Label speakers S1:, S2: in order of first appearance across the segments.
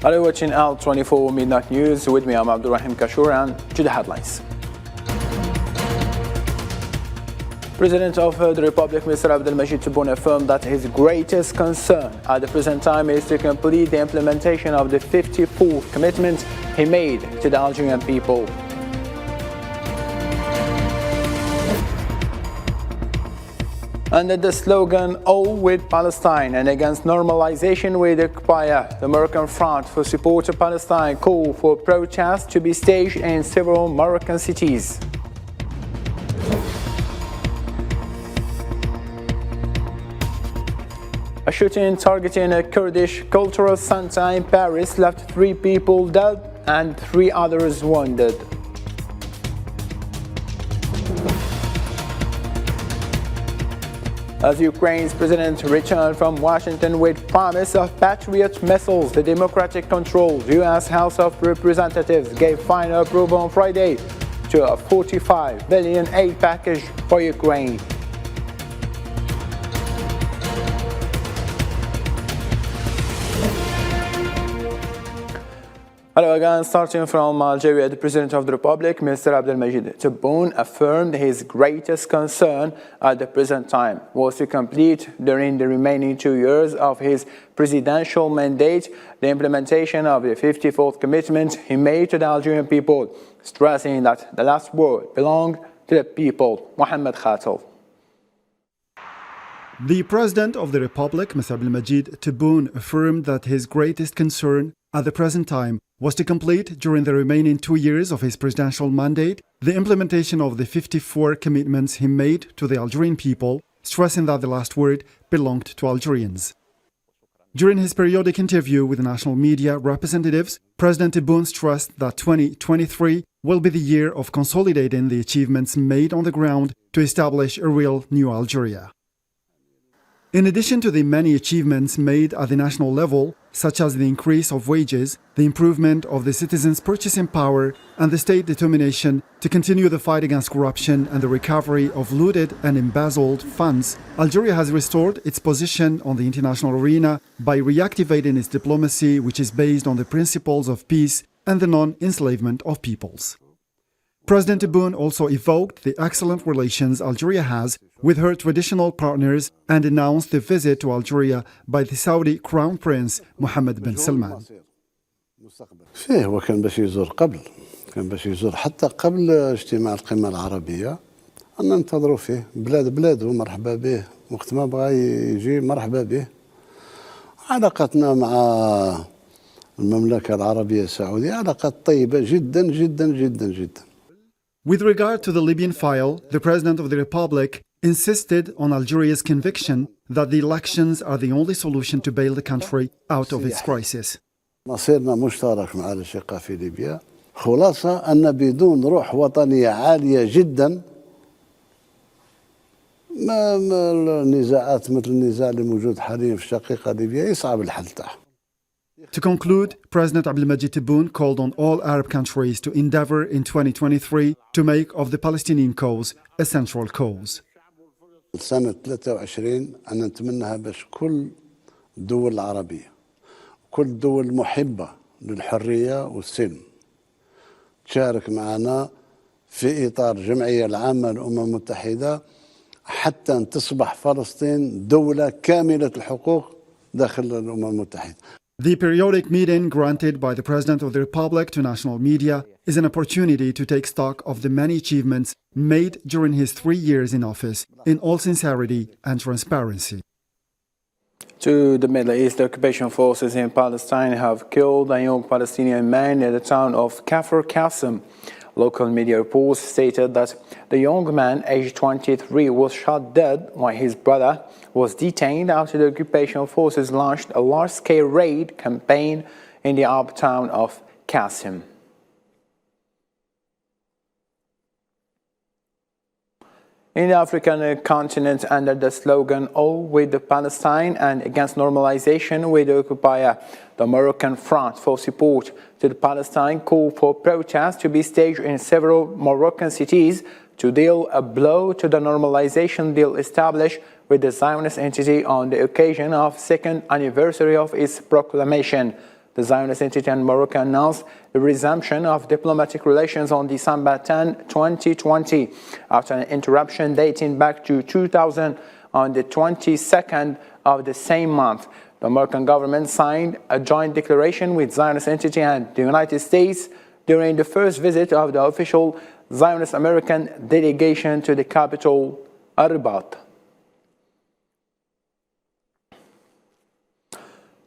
S1: Hello, watching Al24 Midnight News. With me, I'm Abdulrahim Kashur, and to the headlines. President of the Republic, Mr. Abdelmajid Tebboune, affirmed that his greatest concern at the present time is to complete the implementation of the 54th commitment he made to the Algerian people. Under the slogan, "All with Palestine and against normalization with the occupier," the Moroccan Front for Support of Palestine called for protests to be staged in several Moroccan cities. A shooting targeting a Kurdish cultural center in Paris left 3 people dead and 3 others wounded. As Ukraine's president returned from Washington with promise of Patriot missiles, the Democratic-controlled U.S. House of Representatives gave final approval on Friday to a $45 billion aid package for Ukraine. Hello again. Starting from Algeria, the President of the Republic, Mr. Abdelmajid Tebboune, affirmed his greatest concern at the present time was to complete, during the remaining 2 years of his presidential mandate, the implementation of the 54th commitment he made to the Algerian people, stressing that the last word belonged to the people. Mohammed Khatal.
S2: The President of the Republic, Mr. Abdelmajid Tebboune, affirmed that his greatest concern at the present time was to complete, during the remaining 2 years of his presidential mandate, the implementation of the 54 commitments he made to the Algerian people, stressing that the last word belonged to Algerians. During his periodic interview with national media representatives, President Tebboune stressed that 2023 will be the year of consolidating the achievements made on the ground to establish a real new Algeria. In addition to the many achievements made at the national level, such as the increase of wages, the improvement of the citizens' purchasing power, and the state determination to continue the fight against corruption and the recovery of looted and embezzled funds, Algeria has restored its position on the international arena by reactivating its diplomacy, which is based on the principles of peace and the non-enslavement of peoples. President Tebboune also evoked the excellent relations Algeria has with her traditional partners and announced the visit to Algeria by the Saudi Crown Prince Mohammed bin Salman.
S3: فيه هو كان باش يزور حتى قبل اجتماع القمة العربية. أنا ننتظروا فيه بلاد ومرحبا به، وقت ما بغى يجي مرحبا به. علاقتنا مع المملكة العربية السعودية علاقات طيبة جدا جدا جدا جدا.
S2: With regard to the Libyan file, the President of the Republic insisted on Algeria's conviction that the elections are the only solution to bail the country out of its crisis.
S3: مصيرنا مشترك مع الأشقاء في ليبيا. خلاصة أن بدون روح وطنية عالية جدا ما النزاعات مثل النزاع اللي موجود حاليا في الشقيقة ليبيا يصعب الحل تاعها.
S2: To conclude, President Abdelmajid Tebboune called on all Arab countries to endeavor in 2023 to make of the Palestinian cause a central cause.
S3: سنة 23 أنا نتمناها باش كل الدول العربية كل الدول المحبة للحرية والسلم تشارك معنا في إطار الجمعية العامة للأمم المتحدة حتى أن تصبح فلسطين دولة كاملة الحقوق داخل الأمم المتحدة.
S2: The periodic meeting granted by the President of the Republic to national media is an opportunity to take stock of the many achievements made during his 3 years in office, in all sincerity and transparency.
S1: To the Middle East, the occupation forces in Palestine have killed a young Palestinian man in the town of Kafr Qasim. Local media reports stated that the young man, aged 23, was shot dead while his brother was detained after the occupation forces launched a large-scale raid campaign in the Arab town of Qasim. In the African continent, under the slogan "All with Palestine and against normalization with the occupier," the Moroccan Front for Support to the Palestine called for protests to be staged in several Moroccan cities to deal a blow to the normalization deal established with the Zionist entity on the occasion of the second anniversary of its proclamation. The Zionist entity and Morocco announced the resumption of diplomatic relations on December 10, 2020, after an interruption dating back to 2000 on the 22nd of the same month. The Moroccan government signed a joint declaration with Zionist entity and the United States during the first visit of the official Zionist American delegation to the capital, Rabat.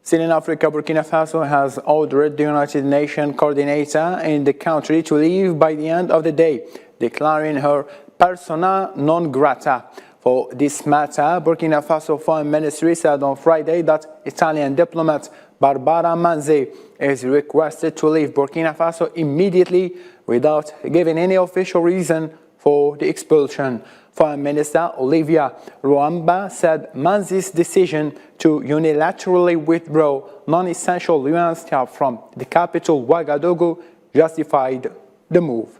S1: Still in Africa, Burkina Faso has ordered the United Nations coordinator in the country to leave by the end of the day, declaring her persona non grata. For this matter, Burkina Faso Foreign Ministry said on Friday that Italian diplomat Barbara Manzi is requested to leave Burkina Faso immediately without giving any official reason for the expulsion. Foreign Minister Olivia Ruamba said Manzi's decision to unilaterally withdraw non-essential UN staff from the capital Ouagadougou justified the move.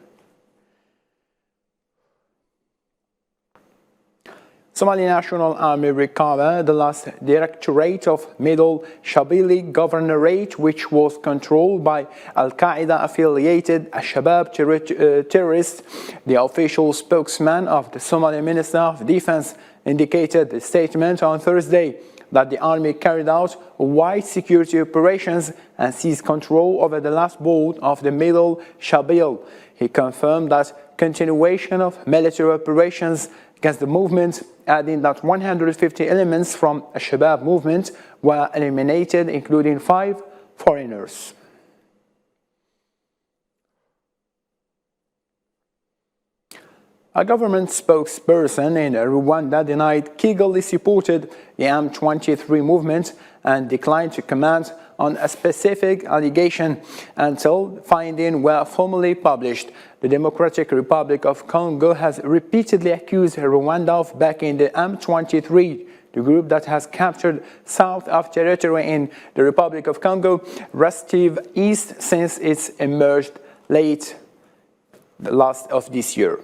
S1: Somali National Army recovered the last directorate of Middle Shabelle Governorate, which was controlled by Al-Qaeda-affiliated Al-Shabaab terrorists. The official spokesman of the Somali Minister of Defense indicated the statement on Thursday that the army carried out wide security operations and seized control over the last board of the Middle Shabelle. He confirmed that continuation of military operations against the movement, adding that 150 elements from a Shabab movement were eliminated, including 5 foreigners. A government spokesperson in Rwanda denied Kigali supported the M23 movement and declined to comment on a specific allegation until findings were formally published. The Democratic Republic of Congo has repeatedly accused Rwanda of backing the M23, the group that has captured south of territory in the Republic of Congo, Restive East, since it's emerged late the last of this year.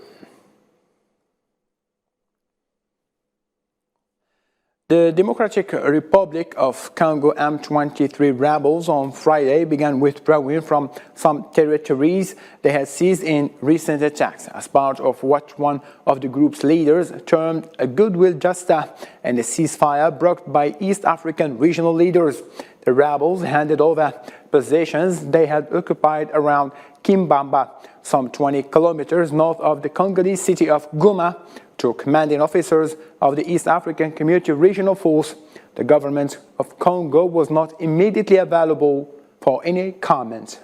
S1: The Democratic Republic of Congo M23 rebels on Friday began withdrawing from some territories they had seized in recent attacks as part of what one of the group's leaders termed a goodwill gesture and a ceasefire brokered by East African regional leaders. The rebels handed over positions they had occupied around Kimbamba, some 20 kilometers north of the Congolese city of Goma, to commanding officers of the East African Community Regional Force. The government of Congo was not immediately available for any comment.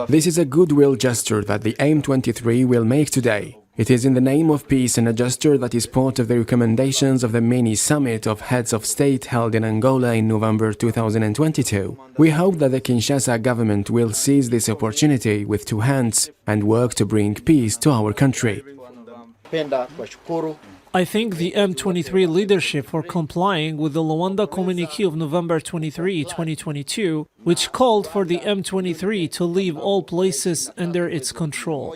S4: This is a goodwill gesture that the M23 will make today. It is in the name of peace and a gesture that is part of the recommendations of the mini-summit of heads of state held in Angola in November 2022. We hope that the Kinshasa government will seize this opportunity with 2 hands and work to bring peace to our country.
S5: I thank the M23 leadership for complying with the Luanda communique of November 23, 2022, which called for the M23 to leave all places under its control.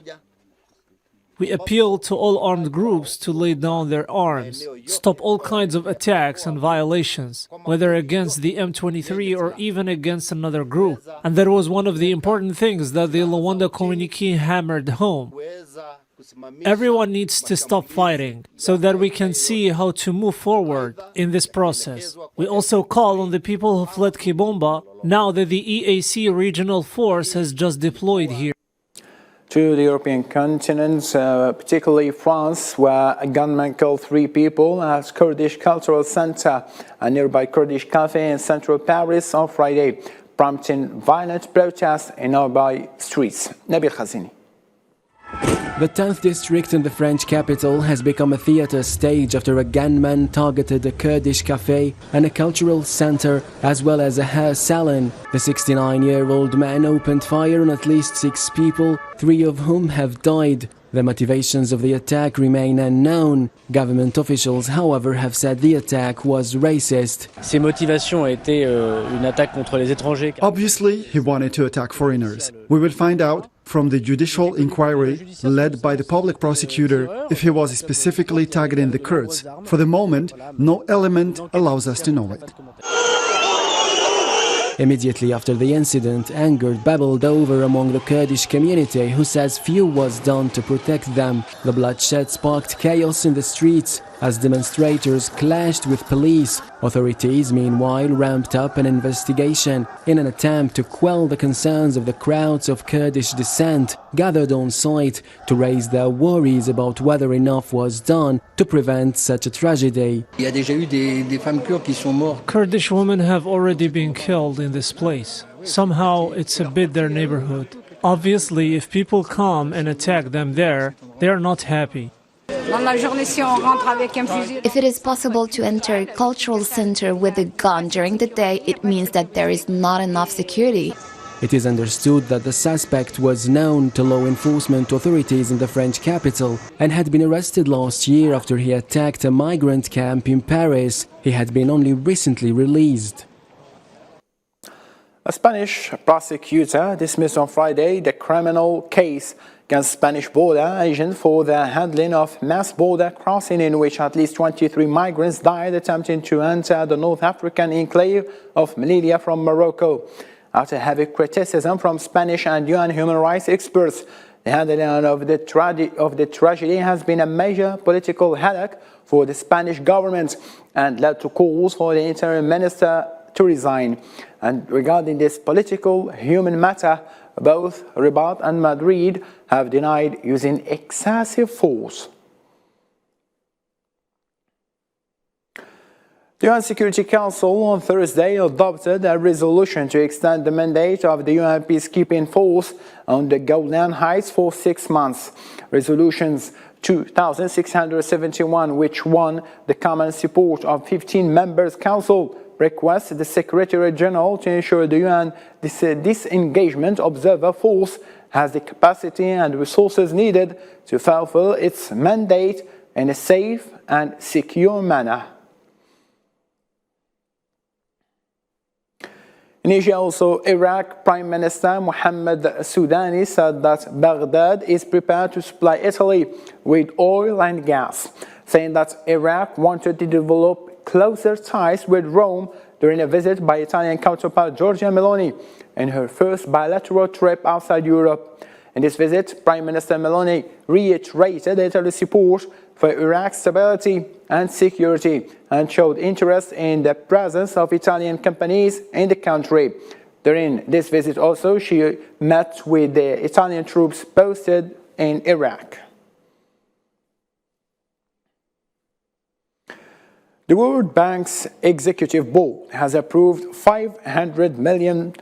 S5: We appeal to all armed groups to lay down their arms, stop all kinds of attacks and violations, whether against the M23 or even against another group. And that was one of the important things that the Luanda communique hammered home. Everyone needs to stop fighting so that we can see how to move forward in this process. We also call on the people who fled Kibomba now that the EAC regional force has just deployed here.
S1: To the European continent, particularly France, where a gunman killed 3 people at Kurdish Cultural Center, a nearby Kurdish cafe in central Paris on Friday, prompting violent protests in nearby streets. Nabil Khazini.
S4: The 10th district in the French capital has become a theater stage after a gunman targeted a Kurdish cafe and a cultural center, as well as a hair salon. The 69-year-old man opened fire on at least 6 people, 3 of whom have died. The motivations of the attack remain unknown. Government officials, however, have said the attack was racist.
S6: Ses motivations étaient une attaque contre les étrangers.
S2: Obviously, he wanted to attack foreigners. We will find out from the judicial inquiry led by the public prosecutor if he was specifically targeting the Kurds. For the moment, no element allows us to know it.
S4: Immediately after the incident, anger bubbled over among the Kurdish community, who says few was done to protect them. The bloodshed sparked chaos in the streets as demonstrators clashed with police. Authorities, meanwhile, ramped up an investigation in an attempt to quell the concerns of the crowds of Kurdish descent gathered on site to raise their worries about whether enough was done to prevent such a tragedy.
S5: Kurdish women have already been killed in this place. Somehow it's a bit their neighborhood. Obviously, if people come and attack them there, they are not happy.
S7: If it is possible to enter a cultural center with a gun during the day, it means that there is not enough security.
S4: It is understood that the suspect was known to law enforcement authorities in the French capital and had been arrested last year after he attacked a migrant camp in Paris. He had been only recently released.
S1: A Spanish prosecutor dismissed on Friday the criminal case against Spanish border agents for the handling of mass border crossing in which at least 23 migrants died attempting to enter the North African enclave of Melilla from Morocco. After heavy criticism from Spanish and UN human rights experts, the handling of the tragedy has been a major political headache for the Spanish government and led to calls for the interim minister to resign. And regarding this political human matter, both Rabat and Madrid have denied using excessive force. The UN Security Council on Thursday adopted a resolution to extend the mandate of the UN peacekeeping force on the Golan Heights for 6 months. Resolutions 2671, which won the common support of 15 members council, requests the Secretary General to ensure the UN disengagement observer force has the capacity and resources needed to fulfill its mandate in a safe and secure manner. In Asia, also, Iraq Prime Minister Mohammed Soudani said that Baghdad is prepared to supply Italy with oil and gas, saying that Iraq wanted to develop closer ties with Rome during a visit by Italian counterpart Giorgia Meloni in her first bilateral trip outside Europe. In this visit, Prime Minister Meloni reiterated Italy's support for Iraq's stability and security and showed interest in the presence of Italian companies in the country. During this visit also, she met with the Italian troops posted in Iraq. The World Bank's Executive Board has approved $500 million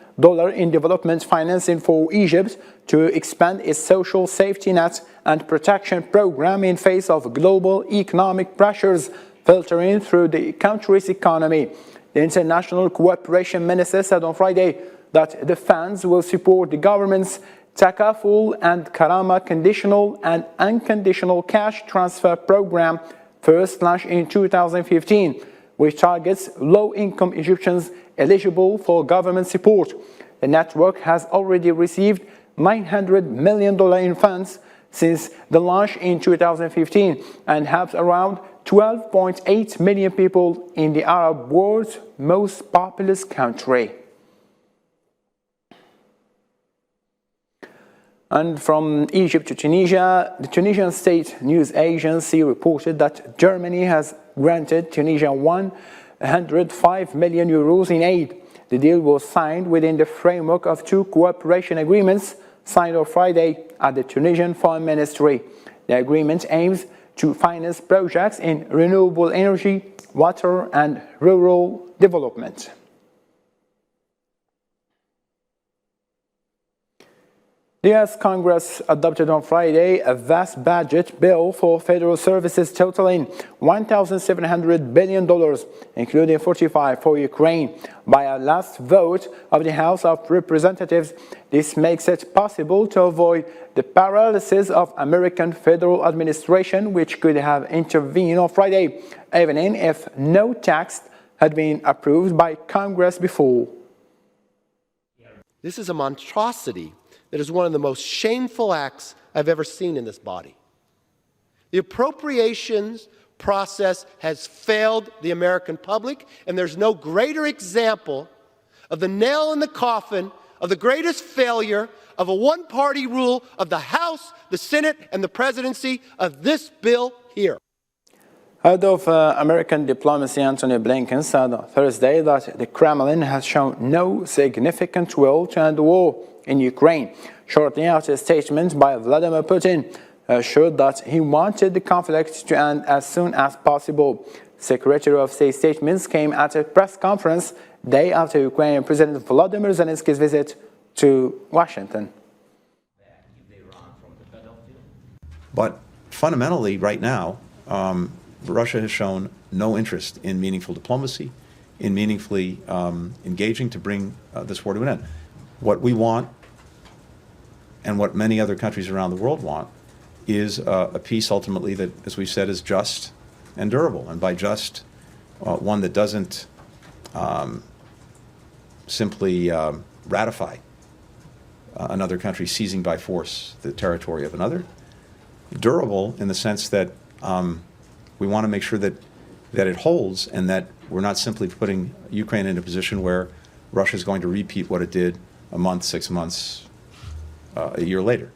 S1: in development financing for Egypt to expand its social safety net and protection program in face of global economic pressures filtering through the country's economy. The International Cooperation Minister said on Friday that the funds will support the government's Takaful and Karama conditional and unconditional cash transfer program, first launched in 2015, which targets low-income Egyptians eligible for government support. The network has already received $900 million in funds since the launch in 2015 and helps around 12.8 million people in the Arab world's most populous country. And from Egypt to Tunisia, the Tunisian state news agency reported that Germany has granted Tunisia 105 million euros in aid. The deal was signed within the framework of 2 cooperation agreements signed on Friday at the Tunisian Foreign Ministry. The agreement aims to finance projects in renewable energy, water, and rural development. The U.S. Congress adopted on Friday a vast budget bill for federal services totaling $1,700 billion, including $45 for Ukraine. By a last vote of the House of Representatives, this makes it possible to avoid the paralysis of American federal administration, which could have intervened on Friday evening if no text had been approved by Congress before.
S8: This is a monstrosity that is one of the most shameful acts I've ever seen in this body. The appropriations process has failed the American public, and there's no greater example of the nail in the coffin of the greatest failure of a one-party rule of the House, the Senate, and the presidency of this bill here.
S1: Head of American diplomacy Antony Blinken said on Thursday that the Kremlin has shown no significant will to end the war in Ukraine, shortly after a statement by Vladimir Putin assured that he wanted the conflict to end as soon as possible. Secretary of State statements came at a press conference day after Ukrainian President Volodymyr Zelensky's visit to Washington.
S9: But fundamentally, right now, Russia has shown no interest in meaningful diplomacy, in meaningfully engaging to bring this war to an end. What we want, and what many other countries around the world want, is a peace ultimately that, as we've said, is just and durable. And by just, one that doesn't simply ratify another country seizing by force the territory of another. Durable in the sense that we want to make sure that it holds, and that we're not simply putting Ukraine in a position where Russia is going to repeat what it did a month, 6 months, a year later.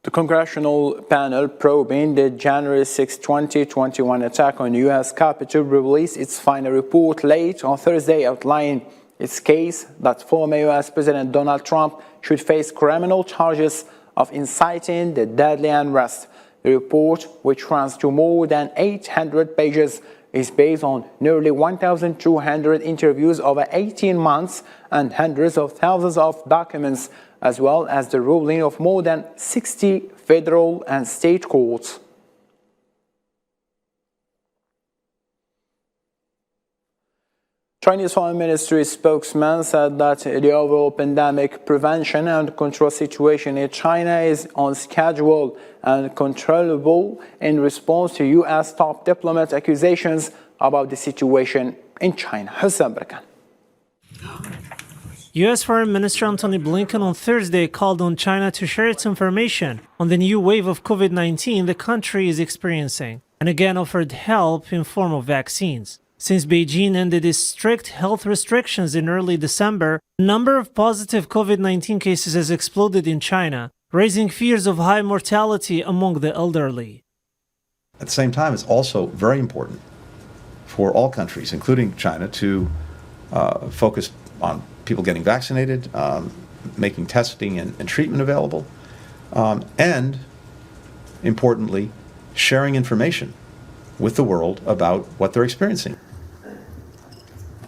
S1: The congressional panel probing the January 6, 2021 attack on U.S. Capitol released its final report late on Thursday, outlining its case that former U.S. President Donald Trump should face criminal charges of inciting the deadly unrest. The report, which runs to more than 800 pages, is based on nearly 1,200 interviews over 18 months and hundreds of thousands of documents, as well as the ruling of more than 60 federal and state courts. Chinese Foreign Ministry spokesman said that the overall pandemic prevention and control situation in China is on schedule and controllable in response to U.S. top diplomat accusations about the situation in China. Hussein Barkan.
S5: U.S. Foreign Minister Antony Blinken on Thursday called on China to share its information on the new wave of COVID-19 the country is experiencing, and again offered help in form of vaccines. Since Beijing ended its strict health restrictions in early December, the number of positive COVID-19 cases has exploded in China, raising fears of high mortality among the elderly.
S9: At the same time, it's also very important for all countries, including China, to focus on people getting vaccinated, making testing and treatment available, and, importantly, sharing information with the world about what they're experiencing.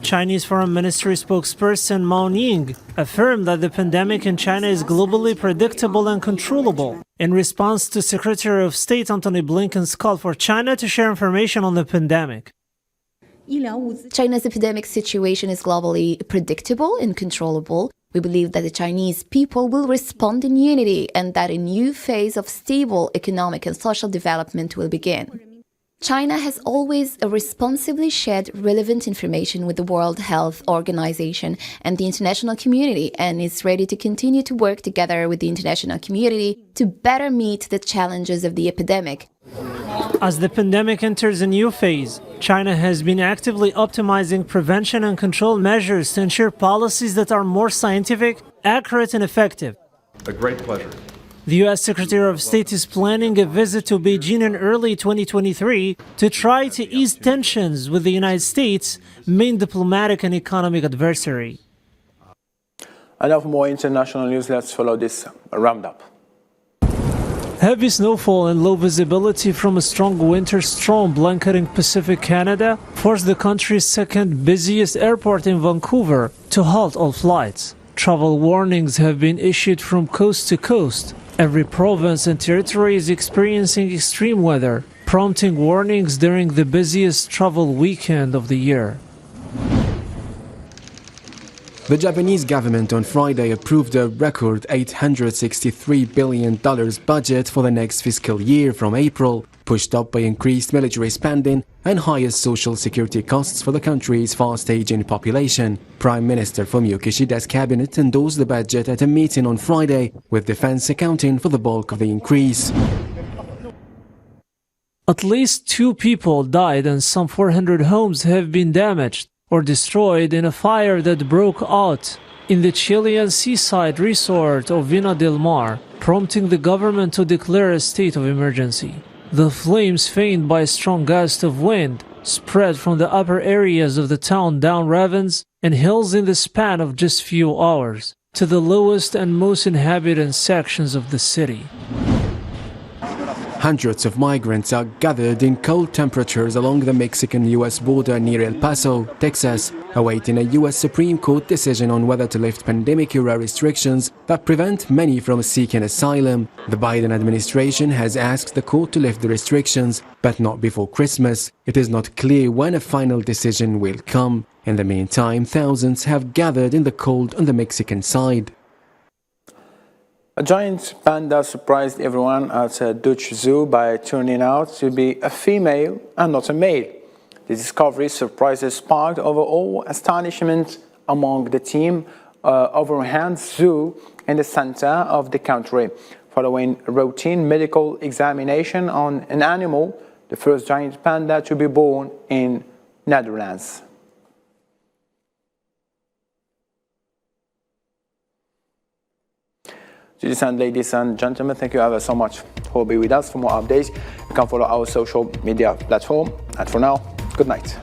S5: Chinese Foreign Ministry spokesperson Mao Ning affirmed that the pandemic in China is globally predictable and controllable, in response to Secretary of State Antony Blinken's call for China to share information on the pandemic.
S7: China's epidemic situation is globally predictable and controllable. We believe that the Chinese people will respond in unity and that a new phase of stable economic and social development will begin. China has always responsibly shared relevant information with the World Health Organization and the international community, and is ready to continue to work together with the international community to better meet the challenges of the epidemic.
S5: As the pandemic enters a new phase, China has been actively optimizing prevention and control measures to ensure policies that are more scientific, accurate, and effective.
S9: A great pleasure.
S5: The U.S. Secretary of State is planning a visit to Beijing in early 2023 to try to ease tensions with the United States' main diplomatic and economic adversary.
S1: And now for more international news, let's follow this roundup.
S5: Heavy snowfall and low visibility from a strong winter storm blanketing Pacific Canada forced the country's second busiest airport in Vancouver to halt all flights. Travel warnings have been issued from coast to coast. Every province and territory is experiencing extreme weather, prompting warnings during the busiest travel weekend of the year.
S4: The Japanese government on Friday approved a record $863 billion budget for the next fiscal year from April, pushed up by increased military spending and higher social security costs for the country's fast-aging population. Prime Minister Fumio Kishida's cabinet endorsed the budget at a meeting on Friday, with defense accounting for the bulk of the increase.
S5: At least 2 people died and some 400 homes have been damaged or destroyed in a fire that broke out in the Chilean seaside resort of Vina del Mar, prompting the government to declare a state of emergency. The flames, fanned by a strong gust of wind, spread from the upper areas of the town down ravines and hills in the span of just few hours to the lowest and most inhabited sections of the city.
S4: Hundreds of migrants are gathered in cold temperatures along the Mexican-US border near El Paso, Texas, awaiting a US Supreme Court decision on whether to lift pandemic-era restrictions that prevent many from seeking asylum. The Biden administration has asked the court to lift the restrictions, but not before Christmas. It is not clear when a final decision will come. In the meantime, thousands have gathered in the cold on the Mexican side.
S1: A giant panda surprised everyone at a Dutch zoo by turning out to be a female and not a male. The discovery surprises sparked overall astonishment among the team of Rohan Zoo in the center of the country. Following a routine medical examination on an animal, the first giant panda to be born in Netherlands. Ladies and gentlemen, thank you ever so much for being with us. For more updates, you can follow our social media platform. And for now, good night.